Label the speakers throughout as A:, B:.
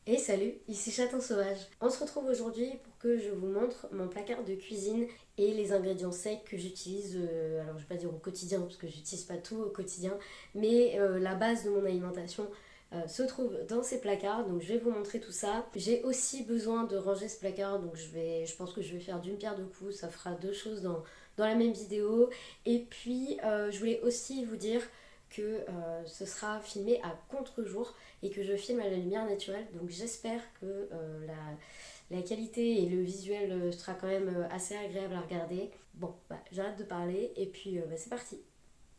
A: Et salut, ici Chaton Sauvage. On se retrouve aujourd'hui pour que je vous montre mon placard de cuisine et les ingrédients secs que j'utilise, alors je vais pas dire au quotidien parce que j'utilise pas tout au quotidien, mais la base de mon alimentation se trouve dans ces placards, donc je vais vous montrer tout ça. J'ai aussi besoin de ranger ce placard, donc je pense que je vais faire d'une pierre deux coups, ça fera deux choses dans la même vidéo. Et puis je voulais aussi vous dire que ce sera filmé à contre-jour et que je filme à la lumière naturelle. Donc j'espère que la qualité et le visuel sera quand même assez agréable à regarder. Bon, j'arrête de parler et puis c'est parti.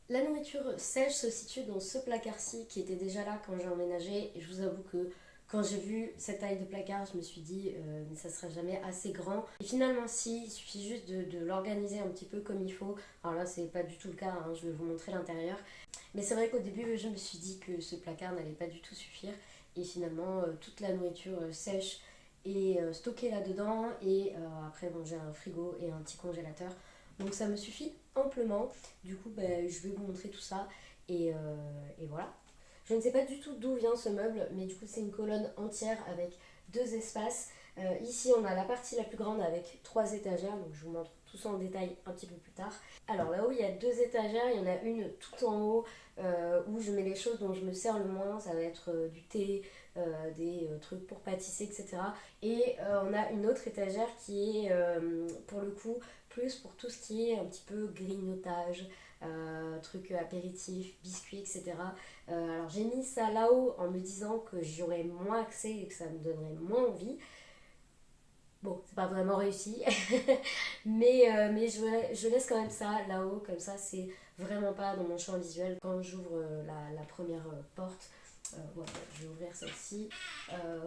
A: La nourriture sèche se situe dans ce placard-ci qui était déjà là quand j'ai emménagé. Et je vous avoue que quand j'ai vu cette taille de placard, je me suis dit mais ça sera jamais assez grand. Et finalement si, il suffit juste de l'organiser un petit peu comme il faut. Alors là c'est pas du tout le cas, hein, je vais vous montrer l'intérieur. Mais c'est vrai qu'au début je me suis dit que ce placard n'allait pas du tout suffire. Et finalement toute la nourriture sèche est stockée là-dedans. Et après bon, j'ai un frigo et un petit congélateur. Donc ça me suffit amplement. Du coup, je vais vous montrer tout ça. Et voilà. Je ne sais pas du tout d'où vient ce meuble, mais du coup, c'est une colonne entière avec deux espaces. Ici, on a la partie la plus grande avec trois étagères. Donc, je vous montre tout ça en détail un petit peu plus tard. Alors, là-haut, il y a deux étagères. Il y en a une tout en haut où je mets les choses dont je me sers le moins. Ça va être du thé, des trucs pour pâtisser, etc. Et on a une autre étagère qui est, pour le coup, plus pour tout ce qui est un petit peu grignotage, trucs apéritifs, biscuits, etc. Alors j'ai mis ça là-haut en me disant que j'y aurais moins accès et que ça me donnerait moins envie. Bon, c'est pas vraiment réussi, mais je laisse quand même ça là-haut, comme ça c'est vraiment pas dans mon champ visuel. Quand j'ouvre la première porte, voilà, je vais ouvrir celle-ci.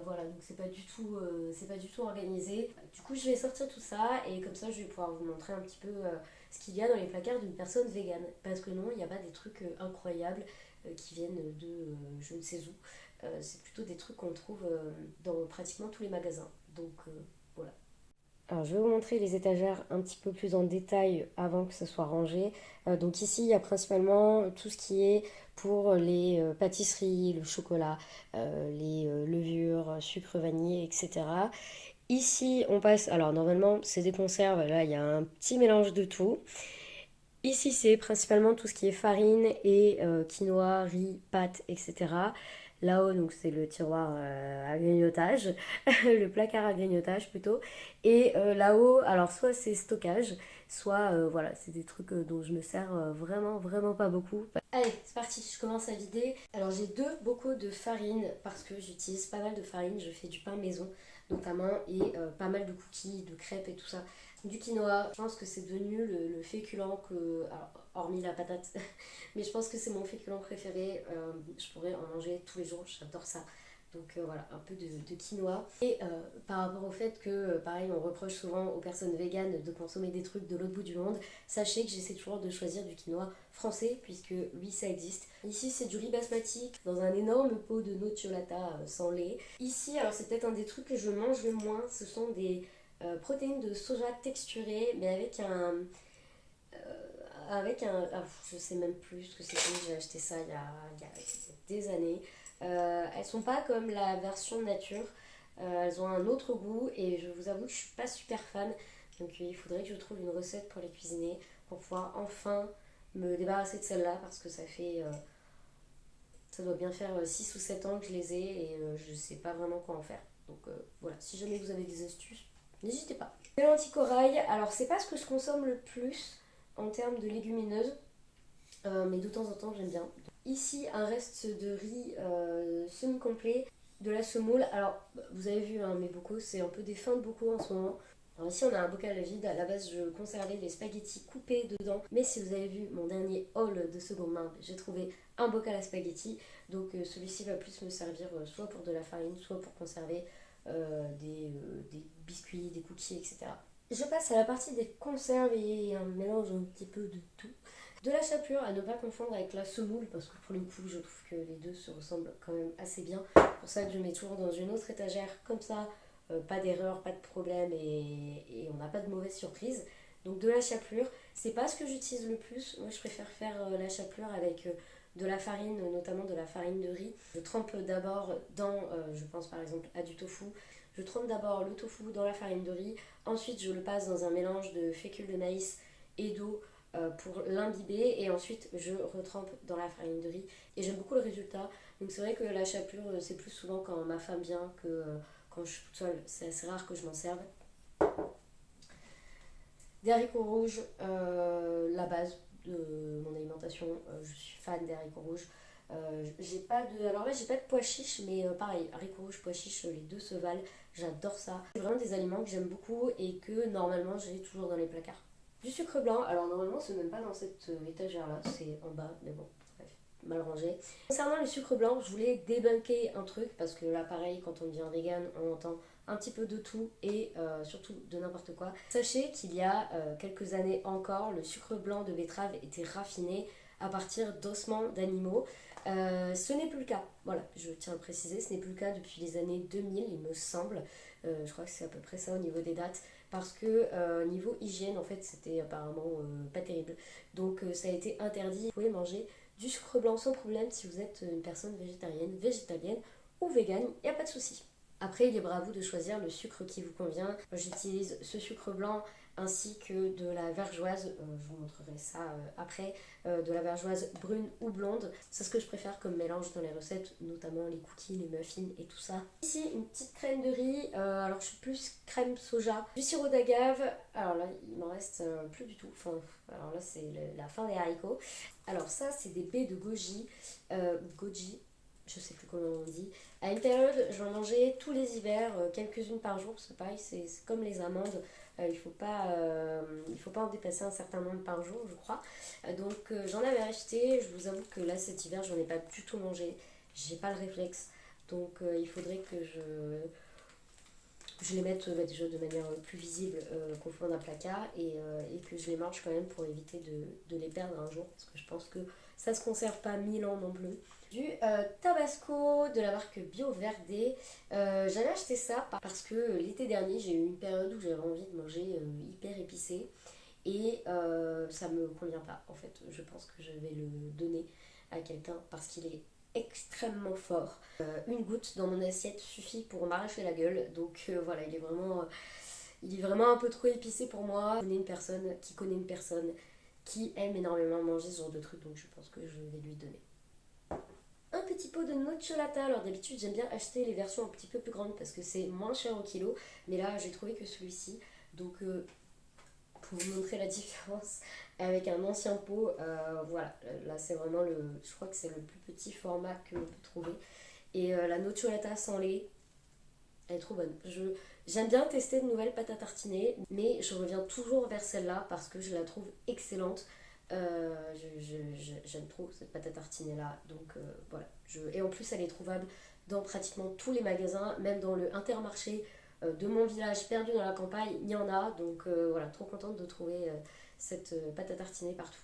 A: Voilà, donc c'est pas du tout organisé. Du coup, je vais sortir tout ça et comme ça, je vais pouvoir vous montrer un petit peu ce qu'il y a dans les placards d'une personne végane. Parce que non, il n'y a pas des trucs incroyables qui viennent de je ne sais où. C'est plutôt des trucs qu'on trouve dans pratiquement tous les magasins. Donc voilà. Alors, je vais vous montrer les étagères un petit peu plus en détail avant que ça soit rangé. Donc ici, il y a principalement tout ce qui est pour les pâtisseries, le chocolat, les levures, sucre vanillé, etc. Ici, on passe... Alors normalement, c'est des conserves. Là, il y a un petit mélange de tout. Ici, c'est principalement tout ce qui est farine et quinoa, riz, pâtes, etc. Là-haut, donc c'est le tiroir à grignotage, le placard à grignotage plutôt. Et là-haut, alors soit c'est stockage, soit voilà, c'est des trucs dont je me sers vraiment, vraiment pas beaucoup. Allez, c'est parti, je commence à vider. Alors j'ai deux bocaux de farine parce que j'utilise pas mal de farine, je fais du pain maison notamment et pas mal de cookies, de crêpes et tout ça. Du quinoa, je pense que c'est devenu le féculent que, alors, hormis la patate, mais je pense que c'est mon féculent préféré. Je pourrais en manger tous les jours, j'adore ça. Donc voilà, un peu de quinoa. Et par rapport au fait que, pareil, on reproche souvent aux personnes véganes de consommer des trucs de l'autre bout du monde, sachez que j'essaie toujours de choisir du quinoa français, puisque oui, ça existe. Ici, c'est du riz basmati dans un énorme pot de nocciolata sans lait. Ici, alors c'est peut-être un des trucs que je mange le moins, ce sont des protéines de soja texturées, mais je sais même plus ce que c'était, j'ai acheté ça il y a des années. Elles sont pas comme la version nature, elles ont un autre goût et je vous avoue que je suis pas super fan. Donc il faudrait que je trouve une recette pour les cuisiner, pour pouvoir enfin me débarrasser de celle-là parce que ça doit bien faire 6 ou 7 ans que je les ai et je sais pas vraiment quoi en faire. Donc voilà, si jamais vous avez des astuces, n'hésitez pas. Les lentilles corail, alors c'est pas ce que je consomme le plus en termes de légumineuses, mais de temps en temps j'aime bien. Ici, un reste de riz semi-complet, de la semoule. Alors, vous avez vu, hein, mes bocaux, c'est un peu des fins de bocaux en ce moment. Alors ici, on a un bocal vide. À la base, je conservais les spaghettis coupés dedans. Mais si vous avez vu mon dernier haul de seconde main, j'ai trouvé un bocal à spaghettis. Donc, celui-ci va plus me servir soit pour de la farine, soit pour conserver des biscuits, des cookies, etc. Je passe à la partie des conserves et un mélange un petit peu de tout. De la chapelure à ne pas confondre avec la semoule parce que pour le coup je trouve que les deux se ressemblent quand même assez bien. C'est pour ça que je mets toujours dans une autre étagère comme ça, pas d'erreur, pas de problème et on n'a pas de mauvaise surprise. Donc de la chapelure, c'est pas ce que j'utilise le plus. Moi je préfère faire la chapelure avec de la farine, notamment de la farine de riz. Je trempe d'abord dans, je pense par exemple à du tofu, je trempe d'abord le tofu dans la farine de riz, ensuite je le passe dans un mélange de fécule de maïs et d'eau pour l'imbiber et ensuite je retrempe dans la farine de riz et j'aime beaucoup le résultat. Donc c'est vrai que la chapelure c'est plus souvent quand ma femme vient que quand je suis toute seule, c'est assez rare que je m'en serve. Des haricots rouges, la base de mon alimentation, je suis fan des haricots rouges. J'ai pas de, alors là j'ai pas de pois chiches mais pareil, haricots rouges, pois chiches, les deux se valent, j'adore ça. C'est vraiment des aliments que j'aime beaucoup et que normalement j'ai toujours dans les placards. Du sucre blanc, alors normalement c'est même pas dans cette étagère là, c'est en bas, mais bon, bref, mal rangé. Concernant le sucre blanc, je voulais débunker un truc parce que là pareil, quand on devient vegan, on entend un petit peu de tout et surtout de n'importe quoi. Sachez qu'il y a quelques années encore, le sucre blanc de betterave était raffiné à partir d'ossements d'animaux. Ce n'est plus le cas, voilà, je tiens à le préciser, ce n'est plus le cas depuis les années 2000 il me semble. Je crois que c'est à peu près ça au niveau des dates parce que niveau hygiène en fait c'était apparemment pas terrible, donc ça a été interdit. Vous pouvez manger du sucre blanc sans problème si vous êtes une personne végétarienne, végétalienne ou végane, il n'y a pas de souci. Après, il est à vous de choisir le sucre qui vous convient. Moi, j'utilise ce sucre blanc ainsi que de la vergeoise, je vous montrerai ça après, de la vergeoise brune ou blonde. C'est ce que je préfère comme mélange dans les recettes, notamment les cookies, les muffins et tout ça. Ici, une petite crème de riz, alors je suis plus crème soja, du sirop d'agave, alors là, il m'en reste plus du tout, enfin, alors là, c'est la fin des haricots. Alors ça, c'est des baies de goji, je sais plus comment on dit. À une période, j'en mangeais tous les hivers, quelques-unes par jour, parce que pareil, c'est comme les amandes, il faut pas en dépasser un certain nombre par jour, je crois. Donc j'en avais acheté, je vous avoue que là cet hiver, j'en ai pas du tout mangé, j'ai pas le réflexe, donc il faudrait que je les mette déjà de manière plus visible qu'au fond d'un placard et que je les mange quand même pour éviter de les perdre un jour, parce que je pense que ça se conserve pas 1000 ans non plus. Du Tabasco de la marque Bio Verde. J'avais acheté ça parce que l'été dernier j'ai eu une période où j'avais envie de manger hyper épicé et ça me convient pas en fait. Je pense que je vais le donner à quelqu'un parce qu'il est extrêmement fort. Une goutte dans mon assiette suffit pour m'arracher la gueule, donc voilà, il est vraiment un peu trop épicé pour moi. Je connais une personne qui aime énormément manger ce genre de trucs, donc je pense que je vais lui donner. Un petit pot de nocciolata. Alors d'habitude j'aime bien acheter les versions un petit peu plus grandes parce que c'est moins cher au kilo, mais là j'ai trouvé que celui-ci, donc pour vous montrer la différence avec un ancien pot, voilà, là c'est vraiment je crois que c'est le plus petit format que l'on peut trouver. Et la nocciolata sans lait, elle est trop bonne. J'aime bien tester de nouvelles pâtes à tartiner, mais je reviens toujours vers celle-là parce que je la trouve excellente. J'aime trop cette pâte à tartiner là, donc voilà. Et en plus, elle est trouvable dans pratiquement tous les magasins, même dans le Intermarché de mon village perdu dans la campagne, il y en a. Donc voilà, trop contente de trouver cette pâte à tartiner partout.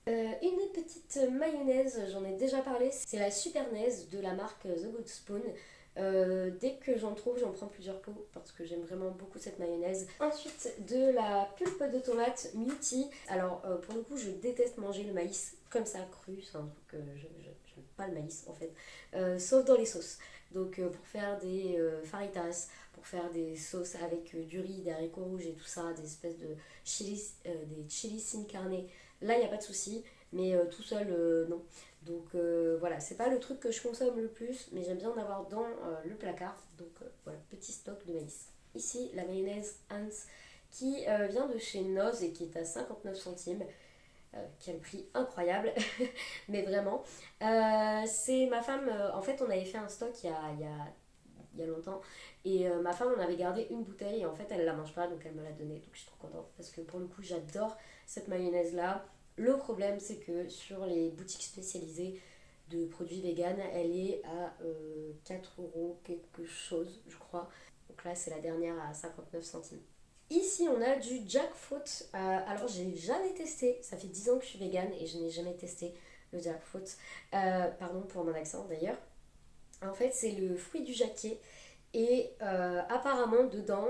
A: Une petite mayonnaise, j'en ai déjà parlé, c'est la Supernaise de la marque The Good Spoon. Dès que j'en trouve, j'en prends plusieurs pots parce que j'aime vraiment beaucoup cette mayonnaise. Ensuite, de la pulpe de tomate Muti. Alors, pour le coup, je déteste manger le maïs comme ça, cru. C'est un truc que j'aime pas le maïs en fait, sauf dans les sauces. Donc, pour faire des faritas, pour faire des sauces avec du riz, des haricots rouges et tout ça, des espèces de des chilis sin carne, là, il n'y a pas de souci. Mais tout seul, non. Donc voilà, c'est pas le truc que je consomme le plus, mais j'aime bien en avoir dans le placard. Donc voilà, petit stock de maïs. Ici, la mayonnaise Hans qui vient de chez Noz et qui est à 59 centimes. Qui a le prix incroyable, mais vraiment. C'est ma femme, en fait, on avait fait un stock il y a longtemps, et ma femme en avait gardé une bouteille, et en fait, elle la mange pas, donc elle me l'a donnée, donc je suis trop contente, parce que pour le coup, j'adore cette mayonnaise-là. Le problème, c'est que sur les boutiques spécialisées de produits vegan, elle est à 4 euros quelque chose, je crois. Donc là, c'est la dernière à 59 centimes. Ici, on a du jackfruit. Alors, j'ai jamais testé. Ça fait 10 ans que je suis vegan et je n'ai jamais testé le jackfruit. Pardon pour mon accent d'ailleurs. En fait, c'est le fruit du jacquier. Et apparemment, dedans,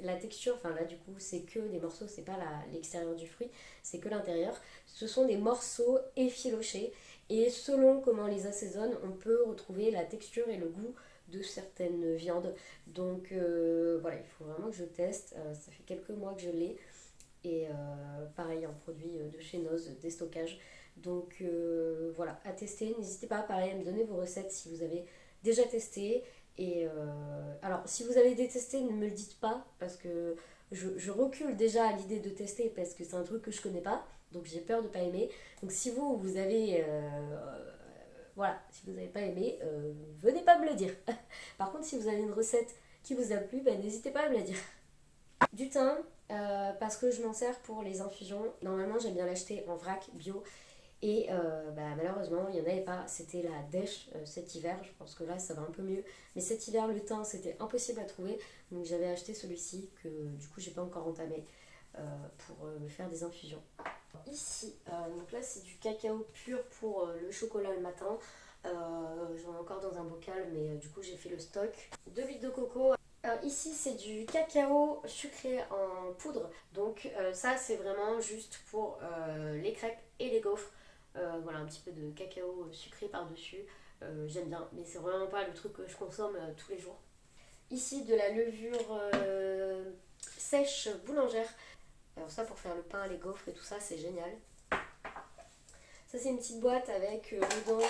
A: la texture, enfin là du coup, c'est que des morceaux, c'est pas l'extérieur du fruit, c'est que l'intérieur. Ce sont des morceaux effilochés. Et selon comment on les assaisonne, on peut retrouver la texture et le goût de certaines viandes. Donc voilà, il faut vraiment que je teste. Ça fait quelques mois que je l'ai. Et pareil, un produit de chez Noz, déstockage. Donc voilà, à tester. N'hésitez pas, pareil, à me donner vos recettes si vous avez déjà testé. Et alors, si vous avez détesté, ne me le dites pas parce que je recule déjà à l'idée de tester parce que c'est un truc que je connais pas. Donc j'ai peur de pas aimer. Donc si vous avez voilà, si vous n'avez pas aimé, venez pas me le dire. Par contre, si vous avez une recette qui vous a plu, bah, n'hésitez pas à me la dire. Du thym, parce que je m'en sers pour les infusions. Normalement, j'aime bien l'acheter en vrac bio. Et bah, malheureusement, il n'y en avait pas. C'était la dèche cet hiver. Je pense que là, ça va un peu mieux. Mais cet hiver, le thym, c'était impossible à trouver. Donc j'avais acheté celui-ci que du coup, j'ai pas encore entamé pour me faire des infusions. Ici, donc là, c'est du cacao pur pour le chocolat le matin. J'en ai encore dans un bocal, mais du coup, j'ai fait le stock. De l'huile de coco. Alors ici c'est du cacao sucré en poudre, donc ça c'est vraiment juste pour les crêpes et les gaufres. Voilà un petit peu de cacao sucré par-dessus, j'aime bien, mais c'est vraiment pas le truc que je consomme tous les jours. Ici de la levure sèche boulangère, alors ça pour faire le pain, les gaufres et tout ça c'est génial. Ça c'est une petite boîte avec dedans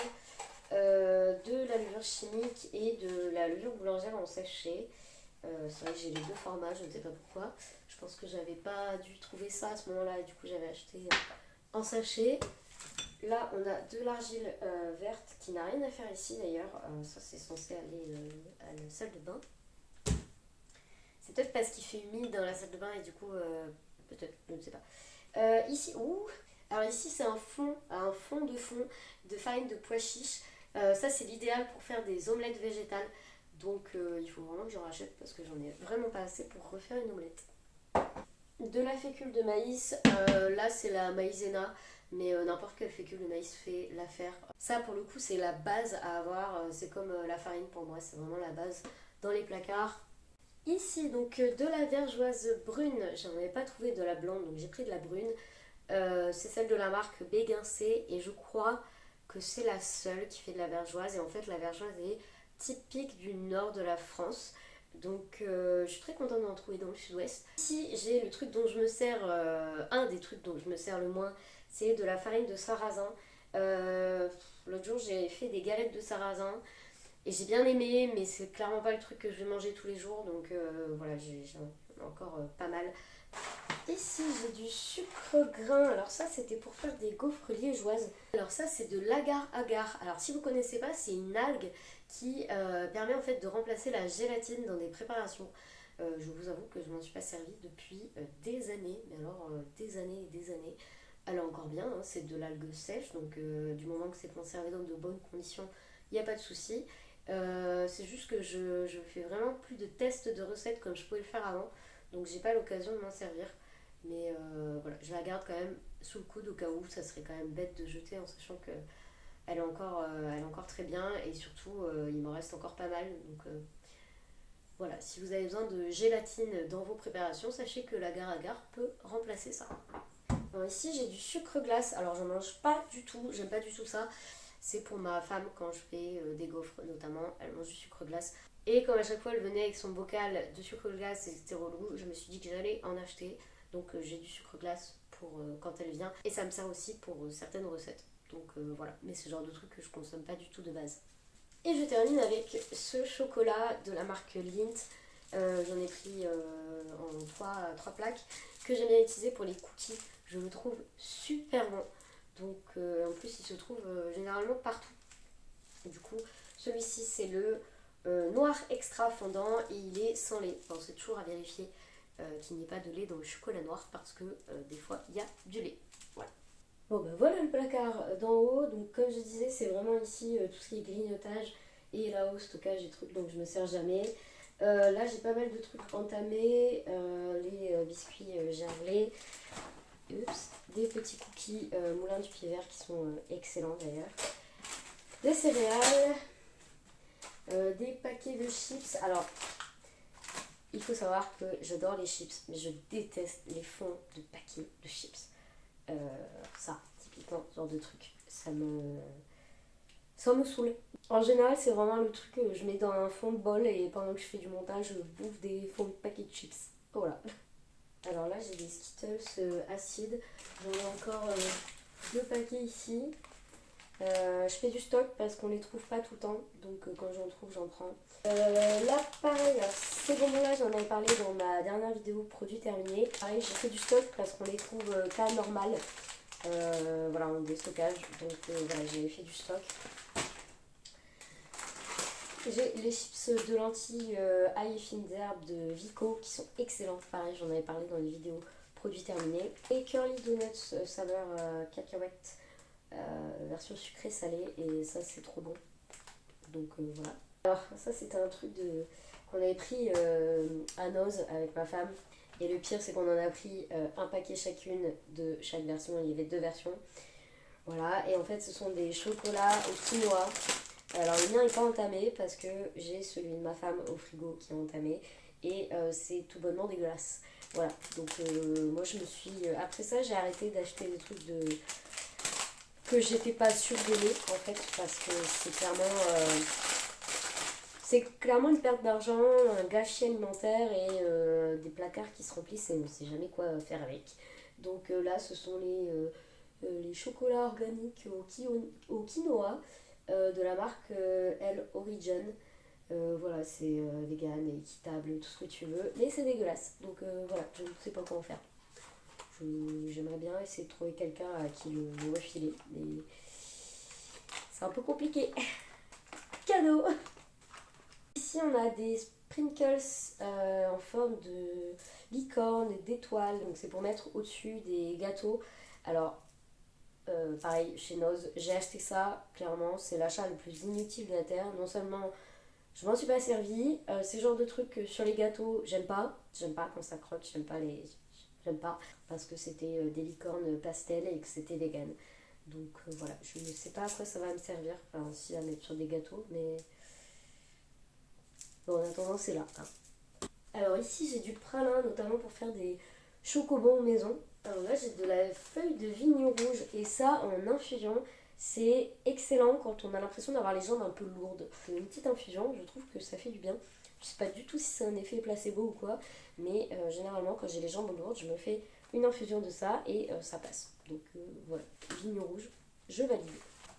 A: de la levure chimique et de la levure boulangère en sachet. C'est vrai que j'ai les deux formats, je ne sais pas pourquoi. Je pense que j'avais pas dû trouver ça à ce moment-là et du coup j'avais acheté en sachet. Là on a de l'argile verte qui n'a rien à faire ici d'ailleurs. Ça c'est censé aller à la salle de bain. C'est peut-être parce qu'il fait humide dans la salle de bain et du coup peut-être, je ne sais pas. Ici, alors ici c'est un fond de farine de pois chiche. Ça c'est l'idéal pour faire des omelettes végétales. Donc il faut vraiment que j'en rachète parce que j'en ai vraiment pas assez pour refaire une omelette. De la fécule de maïs, là c'est la maïzena, mais n'importe quelle fécule de maïs fait l'affaire. Ça pour le coup c'est la base à avoir, c'est comme la farine pour moi, c'est vraiment la base dans les placards. Ici donc de la vergeoise brune, j'en avais pas trouvé de la blanche donc j'ai pris de la brune. C'est celle de la marque Béguincé et je crois que c'est la seule qui fait de la vergeoise et en fait la vergeoise est typique du nord de la France. Donc je suis très contente d'en trouver dans le sud-ouest. Ici j'ai le truc dont je me sers, un des trucs dont je me sers le moins, c'est de la farine de sarrasin. L'autre jour j'ai fait des galettes de sarrasin et j'ai bien aimé, mais c'est clairement pas le truc que je vais manger tous les jours, donc voilà, j'ai encore pas mal. Ici j'ai du sucre grain, alors ça c'était pour faire des gaufres liégeoises. Alors ça c'est de l'agar-agar. Alors si vous connaissez pas, c'est une algue qui permet en fait de remplacer la gélatine dans des préparations. Je vous avoue que je m'en suis pas servie depuis des années, mais alors des années et des années. Elle est encore bien, hein, c'est de l'algue sèche, donc du moment que c'est conservé dans de bonnes conditions, il n'y a pas de souci. C'est juste que je fais vraiment plus de tests de recettes comme je pouvais le faire avant, donc j'ai pas l'occasion de m'en servir. Mais voilà, je la garde quand même sous le coude au cas où ça serait quand même bête de jeter en sachant que elle est encore très bien et surtout il m'en reste encore pas mal. Donc voilà, si vous avez besoin de gélatine dans vos préparations, sachez que l'agar-agar peut remplacer ça. Alors ici j'ai du sucre glace, alors j'en mange pas du tout, j'aime pas du tout ça. C'est pour ma femme quand je fais des gaufres notamment, elle mange du sucre glace. Et comme à chaque fois elle venait avec son bocal de sucre glace et c'était relou, je me suis dit que j'allais en acheter. Donc j'ai du sucre glace pour quand elle vient. Et ça me sert aussi pour certaines recettes. Donc voilà, mais c'est le genre de truc que je consomme pas du tout de base. Et je termine avec ce chocolat de la marque Lindt. J'en ai pris en 3 plaques que j'aime bien utiliser pour les cookies. Je le trouve super bon. Donc en plus il se trouve généralement partout. Et du coup celui-ci c'est le noir extra fondant et il est sans lait. Enfin, c'est toujours à vérifier qu'il n'y ait pas de lait dans le chocolat noir parce que des fois il y a du lait. Voilà. Bon ben voilà le placard d'en haut. Donc comme je disais c'est vraiment ici tout ce qui est grignotage et là-haut stockage des trucs donc je me sers jamais. Là j'ai pas mal de trucs entamés, les biscuits gerblés. Oups, des petits cookies moulin du pied vert qui sont excellents d'ailleurs. Des céréales, des paquets de chips. Alors, il faut savoir que j'adore les chips, mais je déteste les fonds de paquets de chips. Ça, typiquement, ce genre de truc. ça me saoule. En général, c'est vraiment le truc que je mets dans un fond de bol et pendant que je fais du montage, je bouffe des fonds de paquets de chips. Voilà. Alors là, j'ai des Skittles acides. J'en ai encore 2 paquets ici. Je fais du stock parce qu'on les trouve pas tout le temps. Donc quand j'en trouve, j'en prends. Là, pareil, ces bonbons-là, j'en avais parlé dans ma dernière vidéo produit terminé. Pareil, j'ai fait du stock parce qu'on les trouve pas normal. Voilà, en déstockage. Donc voilà, j'ai fait du stock. J'ai les chips de lentilles ail et fines herbes de Vico qui sont excellentes. Pareil, j'en avais parlé dans les vidéos produits terminés. Et Curly Donuts saveur cacahuète version sucrée salée. Et ça, c'est trop bon. Donc voilà. Alors, ça, c'était un truc qu'on avait pris à Noz avec ma femme. Et le pire, c'est qu'on en a pris un paquet chacune de chaque version. Il y avait 2 versions. Voilà. Et en fait, ce sont des chocolats au quinoa. Alors le mien n'est pas entamé parce que j'ai celui de ma femme au frigo qui est entamé et c'est tout bonnement dégueulasse. Voilà, donc moi je me suis... après ça j'ai arrêté d'acheter des trucs que j'étais pas sûre d'aimer en fait parce que c'est clairement une perte d'argent, un gâchis alimentaire et des placards qui se remplissent et on ne sait jamais quoi faire avec. Donc là ce sont les chocolats organiques au quinoa de la marque Elle Origin. Voilà, c'est vegan et équitable, tout ce que tu veux, mais c'est dégueulasse. Donc voilà, je ne sais pas comment faire. J'aimerais bien essayer de trouver quelqu'un à qui le refiler, mais c'est un peu compliqué. Cadeau. Ici, on a des sprinkles en forme de licorne et d'étoiles, donc c'est pour mettre au-dessus des gâteaux. Alors, pareil, chez Noz, j'ai acheté ça, clairement, c'est l'achat le plus inutile de la Terre. Non seulement je m'en suis pas servi, c'est le genre de truc que sur les gâteaux, j'aime pas quand ça croque, j'aime pas, parce que c'était des licornes pastel et que c'était vegan. Donc voilà, je ne sais pas à quoi ça va me servir, enfin si à mettre sur des gâteaux, mais bon, en attendant, c'est là. Hein. Alors ici, j'ai du pralin, notamment pour faire des chocobons maison. Alors là, j'ai de la feuille de vigne rouge et ça en infusion. C'est excellent quand on a l'impression d'avoir les jambes un peu lourdes. C'est une petite infusion, je trouve que ça fait du bien. Je sais pas du tout si c'est un effet placebo ou quoi, mais généralement quand j'ai les jambes lourdes, je me fais une infusion de ça et ça passe. Donc voilà, vigne rouge, je valide.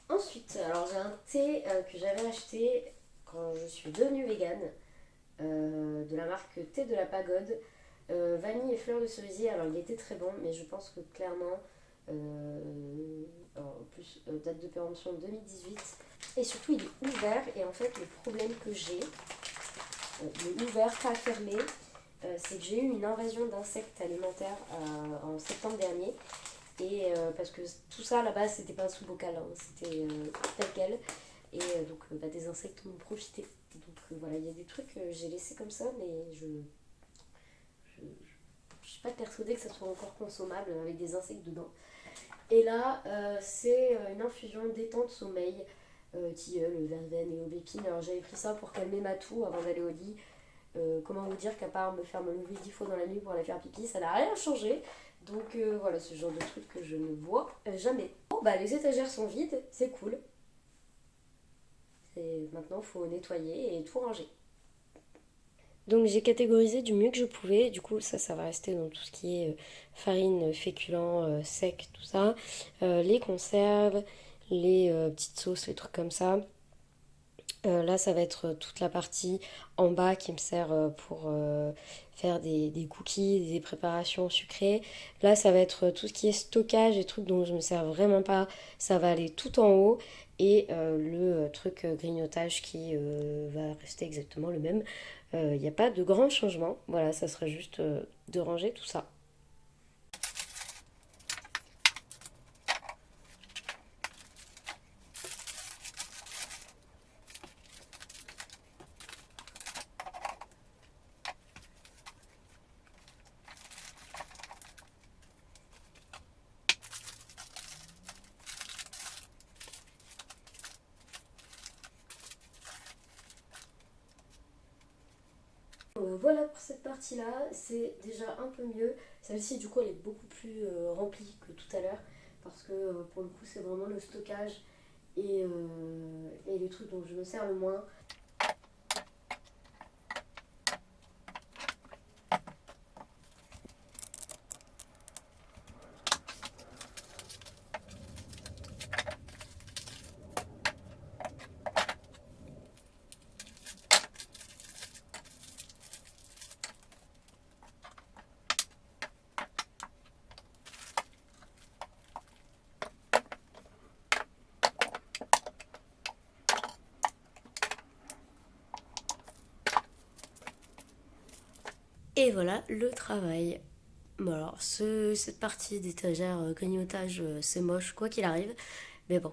A: Ensuite, alors j'ai un thé que j'avais acheté quand je suis devenue végane, de la marque Thé de la Pagode, vanille et fleurs de cerisier. Alors il était très bon, mais je pense que clairement, en plus date de péremption 2018, et surtout il est ouvert. Et en fait, le problème que j'ai, il est ouvert, pas fermé, c'est que j'ai eu une invasion d'insectes alimentaires en septembre dernier. Et parce que tout ça à la base c'était pas sous bocal, hein, c'était tel quel. Et donc des insectes en ont profité. Donc voilà, il y a des trucs que j'ai laissés comme ça, mais je suis pas persuadée que ça soit encore consommable avec des insectes dedans. Et là, c'est une infusion détente sommeil, tilleul, verveine et aubépine. Alors j'avais pris ça pour calmer ma toux avant d'aller au lit. Comment vous dire qu'à part me faire me lever 10 fois dans la nuit pour aller faire pipi, ça n'a rien changé. Donc voilà, ce genre de truc que je ne vois jamais. Bon, bah les étagères sont vides, c'est cool. Et maintenant, il faut nettoyer et tout ranger. Donc j'ai catégorisé du mieux que je pouvais. Du coup, ça va rester dans tout ce qui est farine, féculents, sec, tout ça. Les conserves, les petites sauces, les trucs comme ça. Là, ça va être toute la partie en bas qui me sert pour faire des cookies, des préparations sucrées. Là, ça va être tout ce qui est stockage, des trucs dont je me sers vraiment pas. Ça va aller tout en haut. Et le truc grignotage qui va rester exactement le même. Il n'y a pas de grand changement. Voilà, ça serait juste de ranger tout ça. Voilà pour cette partie-là, c'est déjà un peu mieux. Celle-ci, du coup, elle est beaucoup plus remplie que tout à l'heure parce que pour le coup c'est vraiment le stockage et le truc dont je me sers le moins. Et voilà le travail. Bon alors, cette partie d'étagère grignotage, c'est moche quoi qu'il arrive. Mais bon,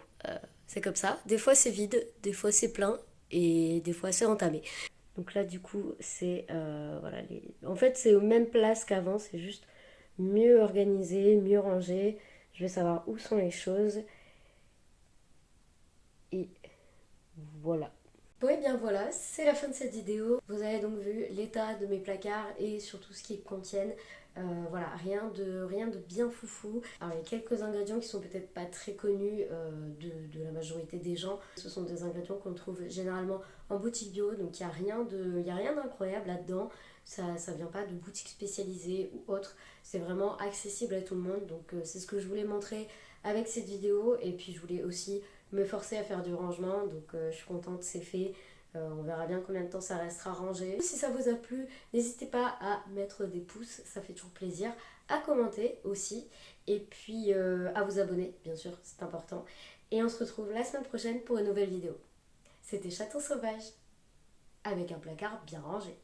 A: c'est comme ça. Des fois c'est vide, des fois c'est plein et des fois c'est entamé. Donc là du coup c'est... voilà, en fait c'est aux mêmes places qu'avant, c'est juste mieux organisé, mieux rangé. Je vais savoir où sont les choses. Et voilà. Bon et bien voilà, c'est la fin de cette vidéo. Vous avez donc vu l'état de mes placards et surtout ce qu'ils contiennent. Voilà, rien de bien foufou. Alors il y a quelques ingrédients qui sont peut-être pas très connus de la majorité des gens. Ce sont des ingrédients qu'on trouve généralement en boutique bio, donc il y a rien d'incroyable là-dedans. Ça vient pas de boutique spécialisée ou autre. C'est vraiment accessible à tout le monde. Donc c'est ce que je voulais montrer avec cette vidéo. Et puis je voulais aussi me forcer à faire du rangement, donc je suis contente, c'est fait. On verra bien combien de temps ça restera rangé. Si ça vous a plu, n'hésitez pas à mettre des pouces, ça fait toujours plaisir. À commenter aussi. Et puis à vous abonner, bien sûr, c'est important. Et on se retrouve la semaine prochaine pour une nouvelle vidéo. C'était Chaton Sauvage, avec un placard bien rangé.